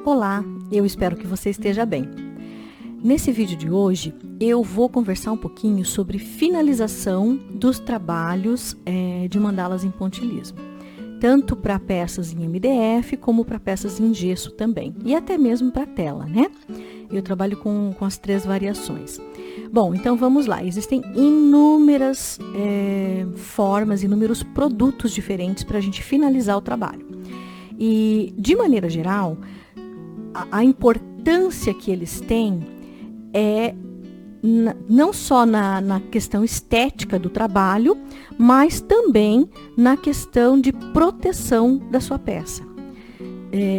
Olá, eu espero que você esteja bem. Nesse vídeo de hoje, eu vou conversar um pouquinho sobre finalização dos trabalhos de mandalas em pontilhismo. Tanto para peças em MDF, como para peças em gesso também. E até mesmo para tela, né? Eu trabalho com as 3 variações. Bom, então vamos lá. Existem inúmeras formas, inúmeros produtos diferentes para a gente finalizar o trabalho. E, de maneira geral, a importância que eles têm é não só na questão estética do trabalho, mas também na questão de proteção da sua peça.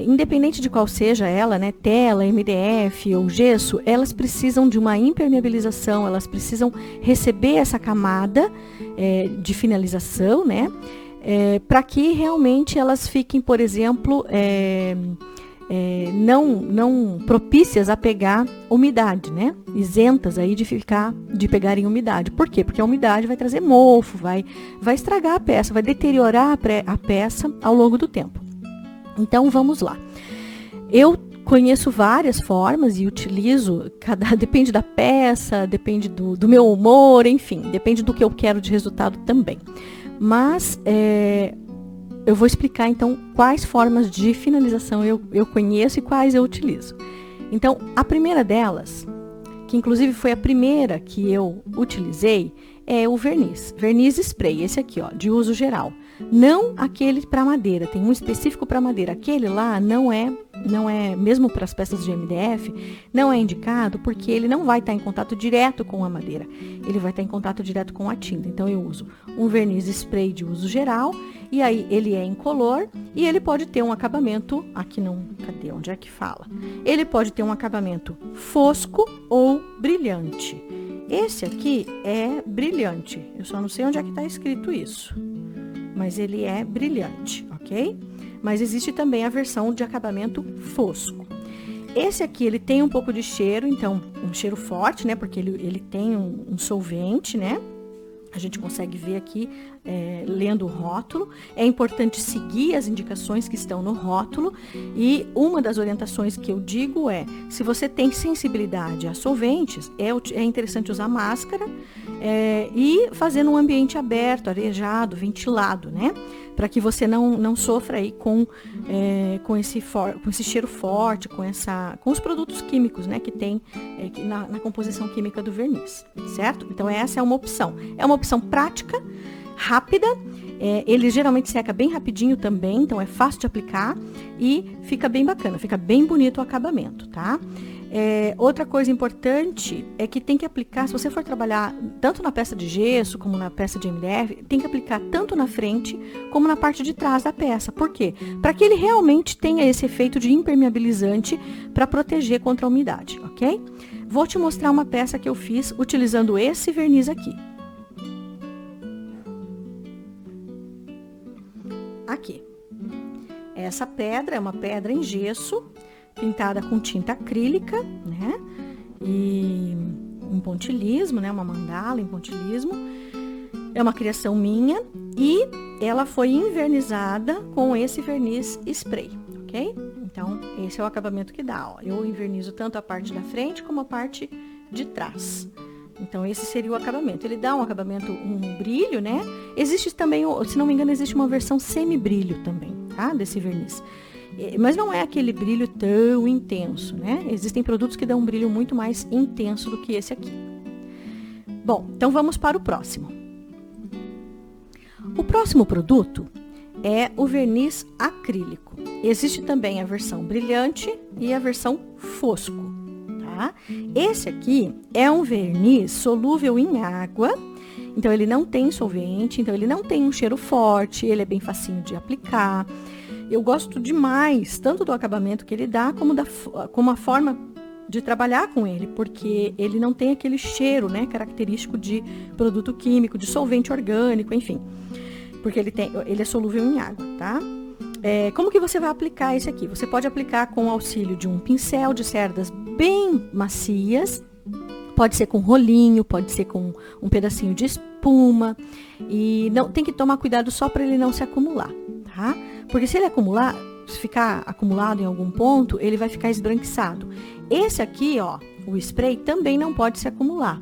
Independente de qual seja ela, né, tela, MDF ou gesso, elas precisam de uma impermeabilização, elas precisam receber essa camada de finalização, né, para que realmente elas fiquem, por exemplo, não propícias a pegar umidade, né? Isentas aí de pegarem umidade. Por quê? Porque a umidade vai trazer mofo, vai estragar a peça, vai deteriorar a peça ao longo do tempo. Então, vamos lá. Eu conheço várias formas e utilizo, depende da peça, depende do meu humor, enfim, depende do que eu quero de resultado também. Mas eu vou explicar, então, quais formas de finalização eu conheço e quais eu utilizo. Então, a primeira delas, que inclusive foi a primeira que eu utilizei, é o verniz. Verniz spray, esse aqui, ó, de uso geral. Não aquele para madeira, tem um específico para madeira. Aquele lá não é mesmo para as peças de MDF, não é indicado porque ele não vai estar em contato direto com a madeira. Ele vai estar em contato direto com a tinta. Então, eu uso um verniz spray de uso geral, e aí ele é incolor e ele pode ter um acabamento, aqui não, cadê, onde é que fala? Ele pode ter um acabamento fosco ou brilhante. Esse aqui é brilhante, eu só não sei onde é que está escrito isso, mas ele é brilhante, ok? Mas existe também a versão de acabamento fosco. Esse aqui, ele tem um pouco de cheiro, então, um cheiro forte, né? Porque ele tem um solvente, né? A gente consegue ver aqui, lendo o rótulo. É importante seguir as indicações que estão no rótulo. E uma das orientações que eu digo se você tem sensibilidade a solventes, é interessante usar máscara e fazer num ambiente aberto, arejado, ventilado, né? Para que você não sofra aí com esse cheiro forte, com os produtos químicos, né, que tem na composição química do verniz, certo? Então, essa é uma opção. É uma opção prática, rápida, ele geralmente seca bem rapidinho também, então é fácil de aplicar e fica bem bacana, fica bem bonito o acabamento, tá? Outra coisa importante é que tem que aplicar, se você for trabalhar tanto na peça de gesso como na peça de MDF, tem que aplicar tanto na frente como na parte de trás da peça. Por quê? Para que ele realmente tenha esse efeito de impermeabilizante para proteger contra a umidade, ok? Vou te mostrar uma peça que eu fiz utilizando esse verniz aqui. Aqui. Essa pedra é uma pedra em gesso, pintada com tinta acrílica, né? E em pontilhismo, né? Uma mandala em pontilhismo. É uma criação minha e ela foi invernizada com esse verniz spray, ok? Então, esse é o acabamento que dá, ó. Eu invernizo tanto a parte da frente como a parte de trás. Então, esse seria o acabamento. Ele dá um acabamento, um brilho, né? Existe também, se não me engano, existe uma versão semi-brilho também, tá? Desse verniz. Mas não é aquele brilho tão intenso, né? Existem produtos que dão um brilho muito mais intenso do que esse aqui. Bom, então vamos para o próximo. O próximo produto é o verniz acrílico. Existe também a versão brilhante e a versão fosco, tá? Esse aqui é um verniz solúvel em água, então ele não tem solvente, então ele não tem um cheiro forte, ele é bem facinho de aplicar. Eu gosto demais, tanto do acabamento que ele dá, como a forma de trabalhar com ele, porque ele não tem aquele cheiro, né, característico de produto químico, de solvente orgânico, enfim. Porque ele é solúvel em água, tá? Como que você vai aplicar esse aqui? Você pode aplicar com o auxílio de um pincel de cerdas bem macias, pode ser com rolinho, pode ser com um pedacinho de espuma, e não tem que tomar cuidado só para ele não se acumular, tá? Porque se ele acumular, se ficar acumulado em algum ponto, ele vai ficar esbranquiçado. Esse aqui, ó, o spray também não pode se acumular.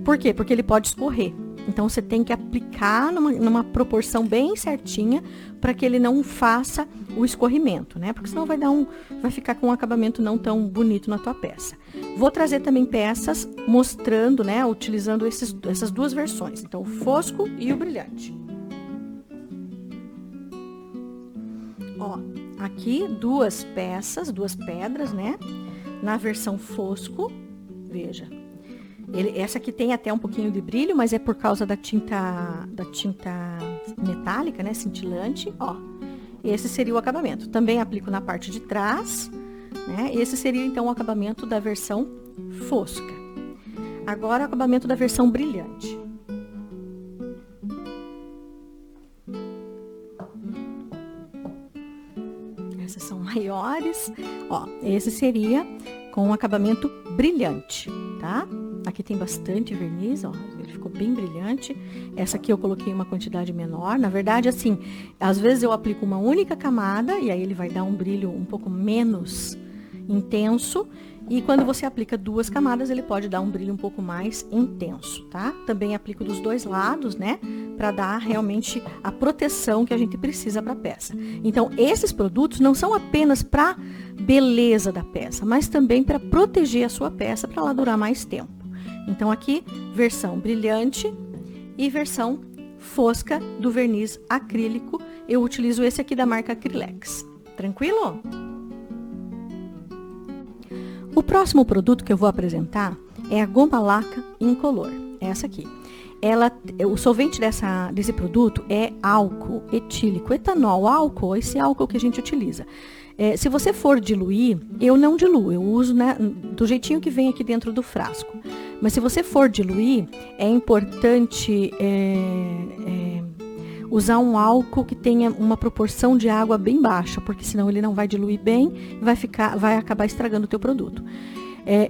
Por quê? Porque ele pode escorrer. Então, você tem que aplicar numa proporção bem certinha para que ele não faça o escorrimento, né? Porque senão vai ficar com um acabamento não tão bonito na tua peça. Vou trazer também peças mostrando, né? Utilizando essas duas versões. Então, o fosco e o brilhante. Ó, aqui duas pedras, né? Na versão fosco, veja. Essa aqui tem até um pouquinho de brilho, mas é por causa da tinta metálica, né, cintilante, ó. Esse seria o acabamento. Também aplico na parte de trás, né? Esse seria então o acabamento da versão fosca. Agora o acabamento da versão brilhante. Essas são maiores, ó. Esse seria com um acabamento brilhante, tá? Aqui tem bastante verniz, ó, ele ficou bem brilhante. Essa aqui eu coloquei uma quantidade menor. Na verdade, assim, às vezes eu aplico uma única camada e aí ele vai dar um brilho um pouco menos intenso. E quando você aplica duas camadas, ele pode dar um brilho um pouco mais intenso, tá? Também aplico dos dois lados, né? Para dar realmente a proteção que a gente precisa para a peça. Então, esses produtos não são apenas para beleza da peça, mas também para proteger a sua peça para ela durar mais tempo. Então, aqui, versão brilhante e versão fosca do verniz acrílico. Eu utilizo esse aqui da marca Acrylex. Tranquilo? O próximo produto que eu vou apresentar é a goma laca incolor. Essa aqui. O solvente desse produto é álcool etílico, etanol, álcool, esse álcool que a gente utiliza. Se você for diluir, eu não diluo, eu uso, né, do jeitinho que vem aqui dentro do frasco. Mas se você for diluir, é importante usar um álcool que tenha uma proporção de água bem baixa, porque senão ele não vai diluir bem e vai acabar estragando o teu produto.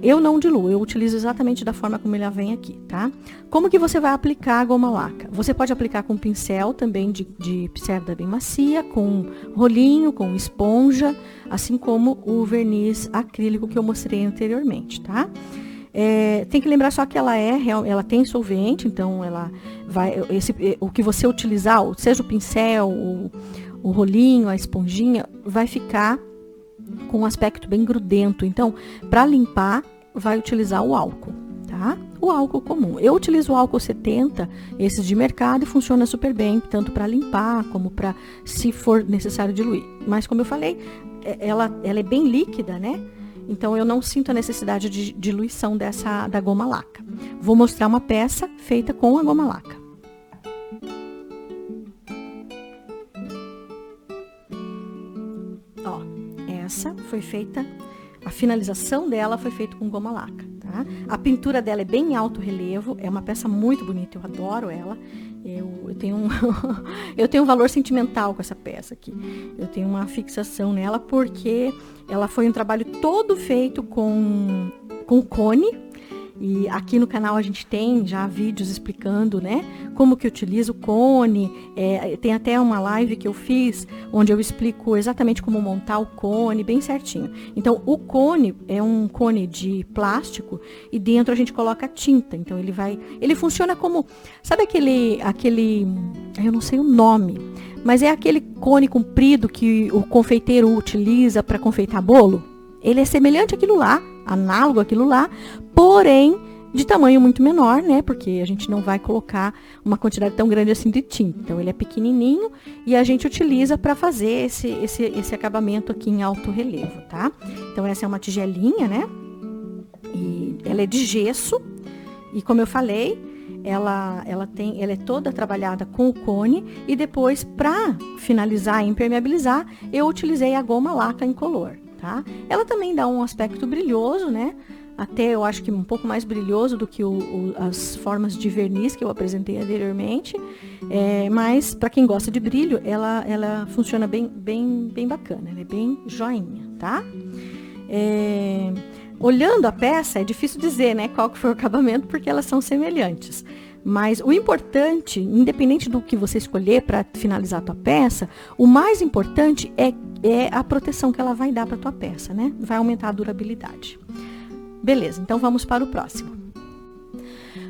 Eu não diluo, eu utilizo exatamente da forma como ele vem aqui, tá? Como que você vai aplicar a goma laca? Você pode aplicar com pincel também de cerda bem macia, com rolinho, com esponja, assim como o verniz acrílico que eu mostrei anteriormente, tá? Tem que lembrar só que ela tem solvente, então o que você utilizar, seja o pincel, o rolinho, a esponjinha, vai ficar com um aspecto bem grudento. Então, para limpar, vai utilizar o álcool, tá? O álcool comum. Eu utilizo o álcool 70, esses de mercado, e funciona super bem, tanto para limpar, como para, se for necessário, diluir. Mas, como eu falei, ela é bem líquida, né? Então, eu não sinto a necessidade de diluição da goma laca. Vou mostrar uma peça feita com a goma laca. Ó, essa foi feita, a finalização dela foi feita com goma laca, tá? A pintura dela é bem alto relevo, é uma peça muito bonita, eu adoro ela. Eu tenho eu tenho um valor sentimental com essa peça aqui. Eu tenho uma fixação nela porque ela foi um trabalho todo feito com cone. E aqui no canal a gente tem já vídeos explicando, né, como que utiliza o cone. Tem até uma live que eu fiz onde eu explico exatamente como montar o cone bem certinho. Então, o cone é um cone de plástico e dentro a gente coloca tinta. Então, ele funciona como, sabe aquele, eu não sei o nome, mas é aquele cone comprido que o confeiteiro utiliza para confeitar bolo? Ele é semelhante àquilo lá, análogo àquilo lá, porém de tamanho muito menor, né? Porque a gente não vai colocar uma quantidade tão grande assim de tinta. Então, ele é pequenininho e a gente utiliza para fazer esse acabamento aqui em alto relevo, tá? Então, essa é uma tigelinha, né? E ela é de gesso. E como eu falei, ela é toda trabalhada com o cone. E depois, para finalizar e impermeabilizar, eu utilizei a goma laca incolor. Tá? Ela também dá um aspecto brilhoso, né? Até eu acho que um pouco mais brilhoso do que as formas de verniz que eu apresentei anteriormente. Mas para quem gosta de brilho, ela funciona bem bacana, ela é bem joinha, tá? Olhando a peça, é difícil dizer, né, qual que foi o acabamento, porque elas são semelhantes. Mas o importante, independente do que você escolher para finalizar a tua peça, o mais importante é a proteção que ela vai dar para a tua peça, né? Vai aumentar a durabilidade. Beleza, então vamos para o próximo.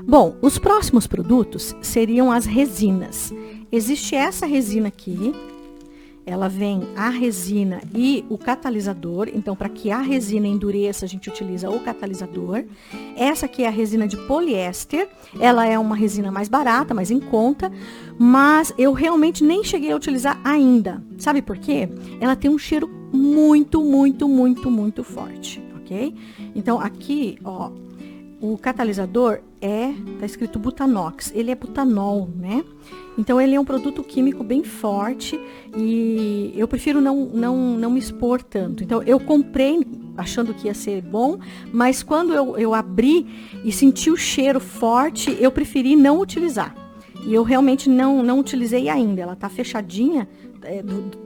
Bom, os próximos produtos seriam as resinas. Existe essa resina aqui. Ela vem a resina e o catalisador. Então, para que a resina endureça, a gente utiliza o catalisador. Essa aqui é a resina de poliéster. Ela é uma resina mais barata, mais em conta. Mas eu realmente nem cheguei a utilizar ainda. Sabe por quê? Ela tem um cheiro muito, muito, muito, muito forte, ok? Então, aqui, ó, o catalisador tá escrito butanox. Ele é butanol, né? Então, ele é um produto químico bem forte e eu prefiro não me expor tanto. Então, eu comprei achando que ia ser bom, mas quando eu abri e senti o cheiro forte, eu preferi não utilizar. E eu realmente não utilizei ainda. Ela tá fechadinha.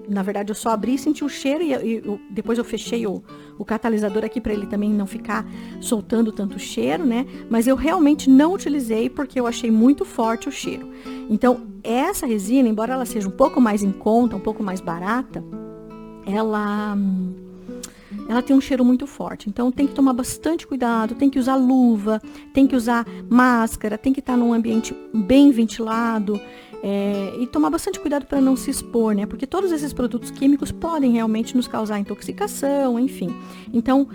Na verdade, eu só abri e senti o cheiro e depois eu fechei o catalisador aqui para ele também não ficar soltando tanto cheiro, né? Mas eu realmente não utilizei porque eu achei muito forte o cheiro. Então, essa resina, embora ela seja um pouco mais em conta, um pouco mais barata, ela tem um cheiro muito forte. Então, tem que tomar bastante cuidado, tem que usar luva, tem que usar máscara, tem que estar num ambiente bem ventilado. E tomar bastante cuidado para não se expor, né? Porque todos esses produtos químicos podem realmente nos causar intoxicação, enfim. Então,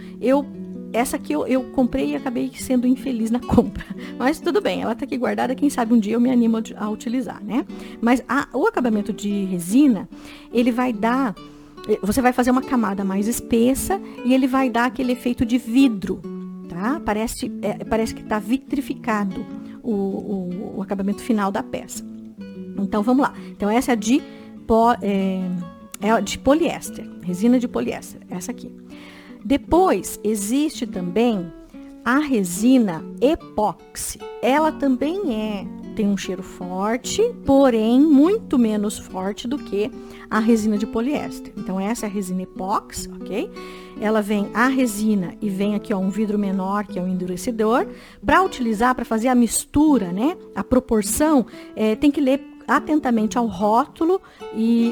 essa aqui eu comprei e acabei sendo infeliz na compra. Mas tudo bem, ela tá aqui guardada, quem sabe um dia eu me animo a utilizar, né? Mas o acabamento de resina, ele vai dar... Você vai fazer uma camada mais espessa e ele vai dar aquele efeito de vidro, tá? Parece que está vitrificado o acabamento final da peça. Então, vamos lá. Então, essa é de poliéster, resina de poliéster, essa aqui. Depois, existe também a resina epóxi. Ela também tem um cheiro forte, porém muito menos forte do que a resina de poliéster. Então, essa é a resina epóxi, ok? Ela vem a resina e vem aqui, ó, um vidro menor, que é o endurecedor. Para utilizar, para fazer a mistura, né? A proporção, tem que ler atentamente ao rótulo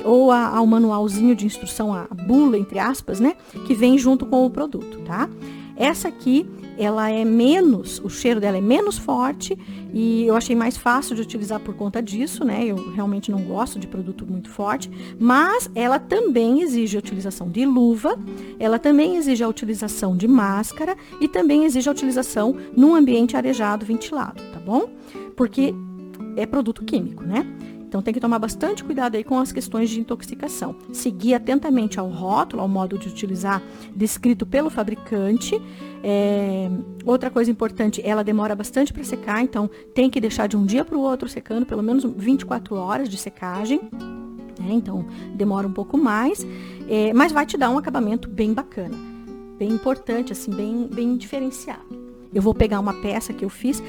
ou ao manualzinho de instrução, a bula, entre aspas, né? Que vem junto com o produto, tá? Essa aqui, ela o cheiro dela é menos forte e eu achei mais fácil de utilizar por conta disso, né? Eu realmente não gosto de produto muito forte, mas ela também exige a utilização de luva, ela também exige a utilização de máscara e também exige a utilização num ambiente arejado, ventilado, tá bom? Porque é produto químico, né? Então, tem que tomar bastante cuidado aí com as questões de intoxicação. Seguir atentamente ao rótulo, ao modo de utilizar descrito pelo fabricante. Outra coisa importante, ela demora bastante para secar, então tem que deixar de um dia para o outro secando, pelo menos 24 horas de secagem. Então, demora um pouco mais, mas vai te dar um acabamento bem bacana, bem importante, assim, bem diferenciado. Eu vou pegar uma peça que eu fiz,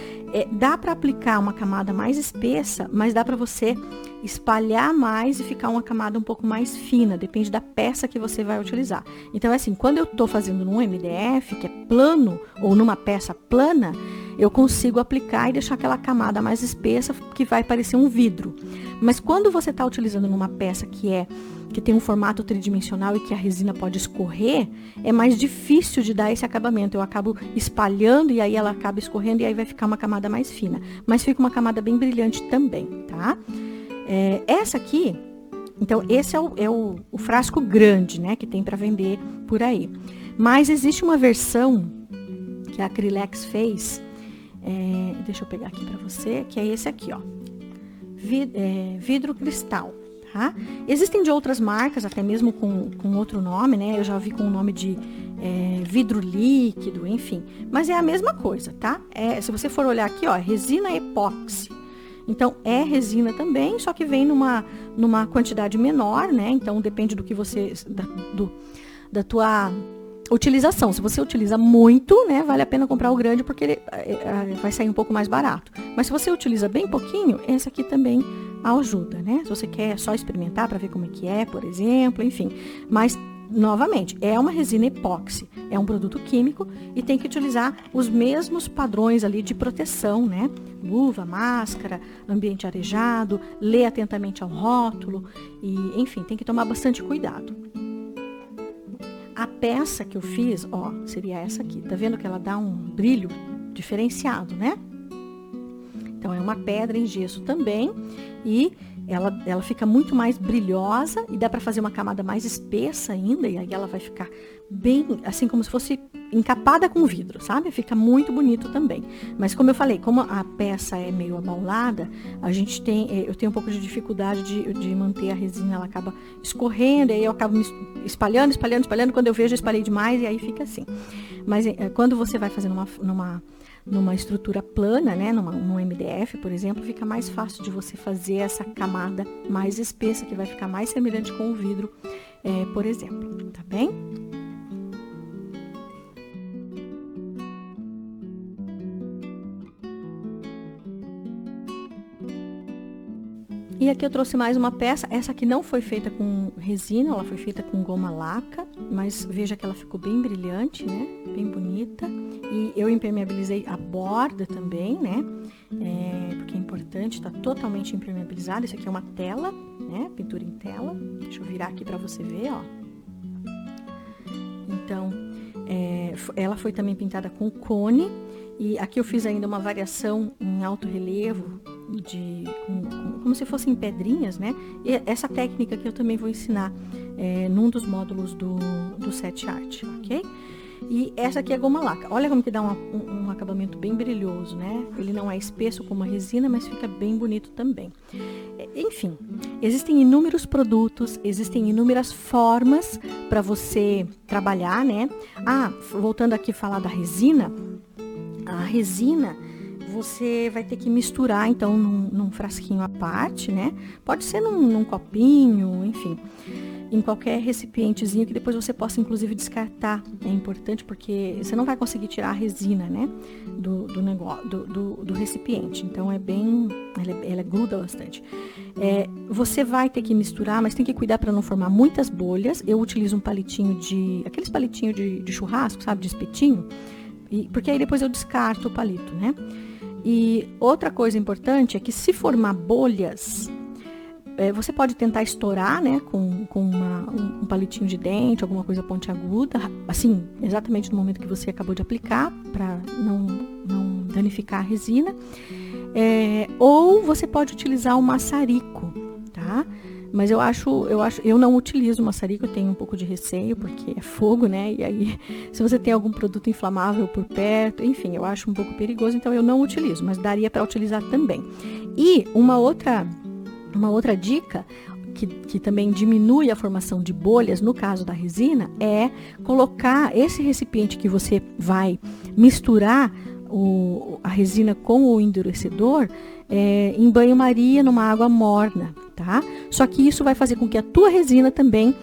dá para aplicar uma camada mais espessa, mas dá para você espalhar mais e ficar uma camada um pouco mais fina, depende da peça que você vai utilizar. Então, assim, quando eu estou fazendo num MDF, que é plano, ou numa peça plana, eu consigo aplicar e deixar aquela camada mais espessa, que vai parecer um vidro. Mas quando você está utilizando numa peça que tem um formato tridimensional e que a resina pode escorrer, é mais difícil de dar esse acabamento. Eu acabo espalhando e aí ela acaba escorrendo e aí vai ficar uma camada mais fina. Mas fica uma camada bem brilhante também, tá? Essa aqui, então esse é o frasco grande, né, que tem para vender por aí. Mas existe uma versão que a Acrylex fez, deixa eu pegar aqui para você, que é esse aqui, ó, vidro cristal. Tá? Existem de outras marcas, até mesmo com outro nome, né? Eu já vi com o nome de vidro líquido, enfim. Mas é a mesma coisa, tá? Se você for olhar aqui, ó, resina epóxi. Então, é resina também, só que vem numa quantidade menor, né? Então, depende do que você... da tua utilização. Se você utiliza muito, né? Vale a pena comprar o grande, porque ele vai sair um pouco mais barato. Mas se você utiliza bem pouquinho, esse aqui também ajuda, né? Se você quer só experimentar para ver como é que é, por exemplo, enfim. Mas novamente, é uma resina epóxi, é um produto químico e tem que utilizar os mesmos padrões ali de proteção, né? Luva, máscara, ambiente arejado, ler atentamente ao rótulo e, enfim, tem que tomar bastante cuidado. A peça que eu fiz, ó, seria essa aqui. Tá vendo que ela dá um brilho diferenciado, né? Então, é uma pedra em gesso também e ela fica muito mais brilhosa e dá para fazer uma camada mais espessa ainda e aí ela vai ficar bem, assim como se fosse encapada com vidro, sabe? Fica muito bonito também. Mas como eu falei, como a peça é meio abaulada, eu tenho um pouco de dificuldade de manter a resina, ela acaba escorrendo, e aí eu acabo me espalhando, quando eu vejo eu espalhei demais e aí fica assim. Mas quando você vai fazendo numa estrutura plana, né, num MDF, por exemplo, fica mais fácil de você fazer essa camada mais espessa, que vai ficar mais semelhante com o vidro, por exemplo, tá bem? E aqui eu trouxe mais uma peça, essa aqui não foi feita com resina, ela foi feita com goma laca, mas veja que ela ficou bem brilhante, né? Bem bonita. E eu impermeabilizei a borda também, né? Porque é importante, tá totalmente impermeabilizada. Isso aqui é uma tela, né? Pintura em tela. Deixa eu virar aqui pra você ver, ó. Então, ela foi também pintada com cone. E aqui eu fiz ainda uma variação em alto relevo, como se fossem pedrinhas, né? E essa técnica que eu também vou ensinar num dos módulos do Set Art, ok? E essa aqui é goma laca. Olha como que dá um acabamento bem brilhoso, né? Ele não é espesso como a resina, mas fica bem bonito também. Enfim, existem inúmeros produtos, existem inúmeras formas para você trabalhar, né? Voltando aqui a falar da resina. A resina, você vai ter que misturar, então, num frasquinho à parte, né? Pode ser num copinho, enfim, em qualquer recipientezinho que depois você possa, inclusive, descartar. É importante porque você não vai conseguir tirar a resina, né? Do recipiente. Então, ela gruda bastante. Você vai ter que misturar, mas tem que cuidar para não formar muitas bolhas. Eu utilizo um palitinho aqueles palitinhos de churrasco, sabe? De espetinho. Porque aí depois eu descarto o palito, né? E outra coisa importante é que se formar bolhas, você pode tentar estourar, né? Com um palitinho de dente, alguma coisa pontiaguda, assim, exatamente no momento que você acabou de aplicar, para não danificar a resina. Ou você pode utilizar um maçarico, tá? Mas eu não utilizo maçarico, eu tenho um pouco de receio, porque é fogo, né? E aí, se você tem algum produto inflamável por perto, enfim, eu acho um pouco perigoso, então eu não utilizo, mas daria para utilizar também. E uma outra dica, que também diminui a formação de bolhas, no caso da resina, é colocar esse recipiente que você vai misturar a resina com o endurecedor em banho-maria, numa água morna, tá? Só que isso vai fazer com que a tua resina também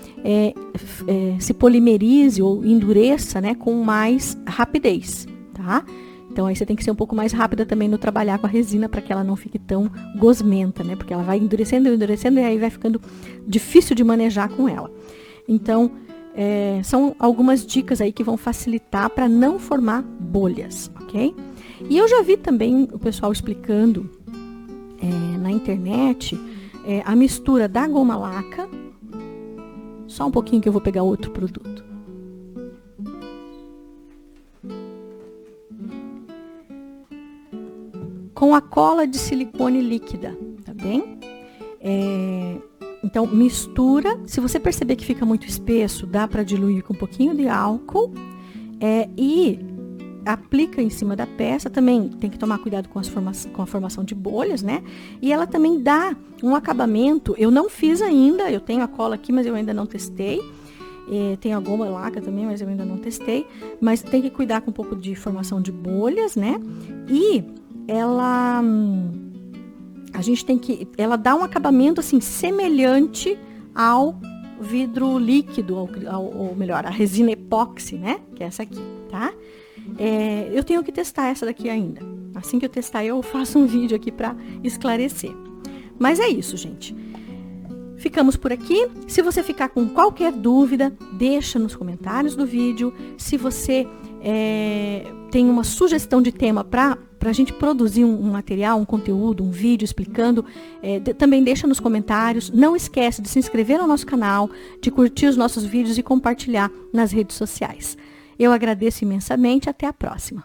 se polimerize ou endureça, né, com mais rapidez, tá? Então aí você tem que ser um pouco mais rápida também no trabalhar com a resina para que ela não fique tão gosmenta, né? Porque ela vai endurecendo e aí vai ficando difícil de manejar com ela. Então, são algumas dicas aí que vão facilitar para não formar bolhas, ok? E eu já vi também o pessoal explicando na internet a mistura da goma laca. Só um pouquinho que eu vou pegar outro produto. Com a cola de silicone líquida, tá bem? Então, mistura. Se você perceber que fica muito espesso, dá para diluir com um pouquinho de álcool e aplica em cima da peça. Também tem que tomar cuidado com a formação de bolhas, né? E ela também dá um acabamento. Eu não fiz ainda, eu tenho a cola aqui, mas eu ainda não testei. Tem a goma laca também, mas eu ainda não testei. Mas tem que cuidar com um pouco de formação de bolhas, né? E ela dá um acabamento assim semelhante ao vidro líquido, ou melhor, a resina epóxi, né? Que é essa aqui, tá? Eu tenho que testar essa daqui ainda. Assim que eu testar, eu faço um vídeo aqui para esclarecer. Mas é isso, gente. Ficamos por aqui. Se você ficar com qualquer dúvida, deixa nos comentários do vídeo. Se você tem uma sugestão de tema para a gente produzir um material, um conteúdo, um vídeo explicando, também deixa nos comentários. Não esquece de se inscrever no nosso canal, de curtir os nossos vídeos e compartilhar nas redes sociais. Eu agradeço imensamente. Até a próxima.